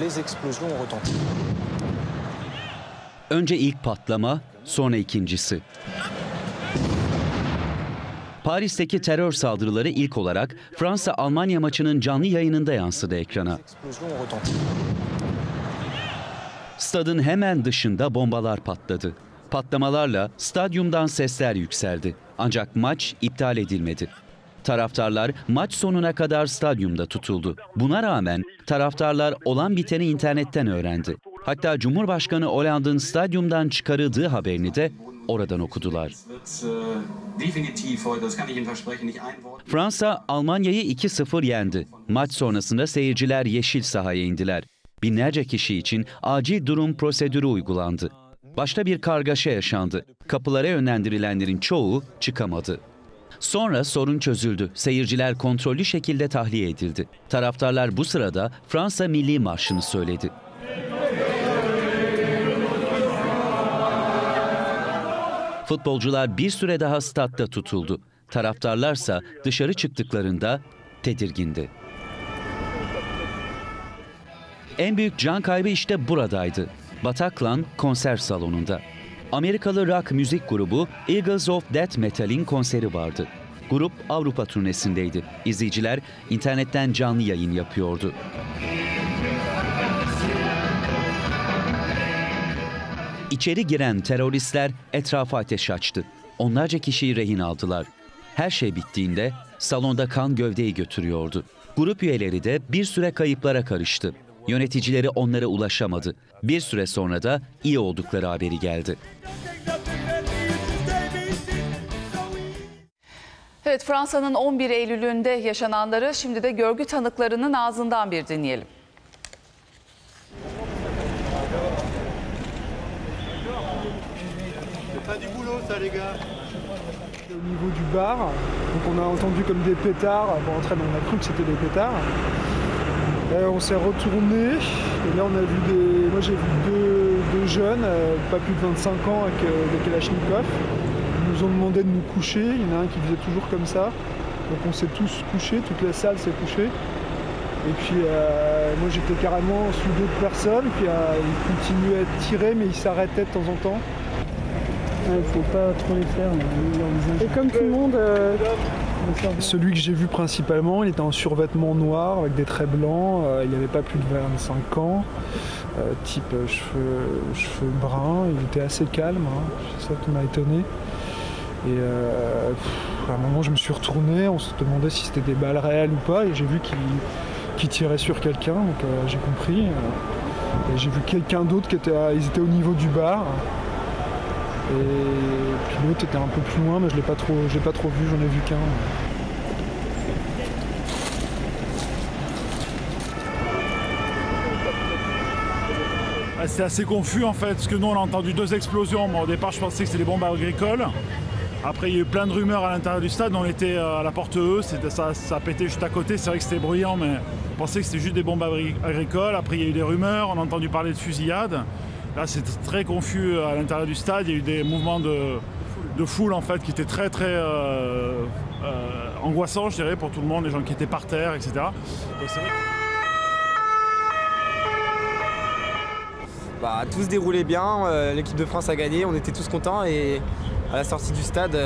les explosions ont retenti. Önce ilk patlama, sonra ikincisi. Paris'teki terör saldırıları ilk olarak Fransa-Almanya maçının canlı yayınında yansıdı ekrana. Stadın hemen dışında bombalar patladı. Patlamalarla stadyumdan sesler yükseldi. Ancak maç iptal edilmedi. Taraftarlar maç sonuna kadar stadyumda tutuldu. Buna rağmen taraftarlar olan biteni internetten öğrendi. Hatta Cumhurbaşkanı Hollande'ın stadyumdan çıkarıldığı haberini de oradan okudular. Fransa Almanya'yı 2-0 yendi. Maç sonrasında seyirciler yeşil sahaya indiler. Binlerce kişi için acil durum prosedürü uygulandı. Başta bir kargaşa yaşandı. Kapılara yönlendirilenlerin çoğu çıkamadı. Sonra sorun çözüldü. Seyirciler kontrollü şekilde tahliye edildi. Taraftarlar bu sırada Fransa Milli Marşı'nı söyledi. Futbolcular bir süre daha statta tutuldu. Taraftarlarsa dışarı çıktıklarında tedirgindi. En büyük can kaybı işte buradaydı. Bataclan konser salonunda. Amerikalı rock müzik grubu Eagles of Death Metal'in konseri vardı. Grup Avrupa turnesindeydi. İzleyiciler internetten canlı yayın yapıyordu. İçeri giren teröristler etrafa ateş açtı. Onlarca kişiyi rehin aldılar. Her şey bittiğinde salonda kan gövdeyi götürüyordu. Grup üyeleri de bir süre kayıplara karıştı. Yöneticileri onlara ulaşamadı. Bir süre sonra da iyi oldukları haberi geldi. Evet, Fransa'nın 11 Eylül'ünde yaşananları şimdi de görgü tanıklarının ağzından bir dinleyelim. Au niveau du bar, donc on a entendu comme des pétards. Pour entrer, on a cru que c'était des pétards. On s'est retourné et là on a vu moi j'ai vu deux jeunes, pas plus de 25 ans, avec des kalachnikovs. Ils nous ont demandé de nous coucher. Il y en a un qui faisait toujours comme ça. Donc on s'est tous couchés, toute la salle s'est couchée. Et puis moi j'étais carrément sous d'autres personnes. Puis ils continuaient à tirer, mais ils s'arrêtaient de temps en temps. Il ne faut pas trop les faire. Et comme tout le monde... Celui que j'ai vu principalement, il était en survêtement noir avec des traits blancs, il n'avait pas plus de 25 ans, type cheveux bruns, il était assez calme, hein, c'est ça qui m'a étonné. Et à un moment je me suis retourné, on se demandait si c'était des balles réelles ou pas, et j'ai vu qu'il tirait sur quelqu'un, donc j'ai compris. Et j'ai vu quelqu'un d'autre ils étaient au niveau du bar. Et puis l'autre était un peu plus loin, mais je l'ai pas trop vu, j'en ai vu qu'un. C'est assez confus en fait, parce que nous on a entendu 2 explosions. Bon, au départ je pensais que c'était des bombes agricoles. Après il y a eu plein de rumeurs à l'intérieur du stade, on était à la porte E, ça pétait juste à côté, c'est vrai que c'était bruyant, mais on pensait que c'était juste des bombes agricoles. Après il y a eu des rumeurs, on a entendu parler de fusillades. Là c'était très confus à l'intérieur du stade, il y a eu des mouvements de foule en fait qui étaient très angoissants je dirais pour tout le monde, les gens qui étaient par terre, etc. Donc, c'est vrai tout se déroulait bien, l'équipe de France a gagné, on était tous contents et à la sortie du stade,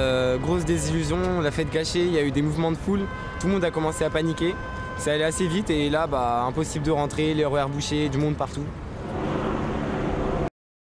grosse désillusion, la fête gâchée, il y a eu des mouvements de foule, tout le monde a commencé à paniquer. Ça allait assez vite et là impossible de rentrer, les horaires bouchés, du monde partout.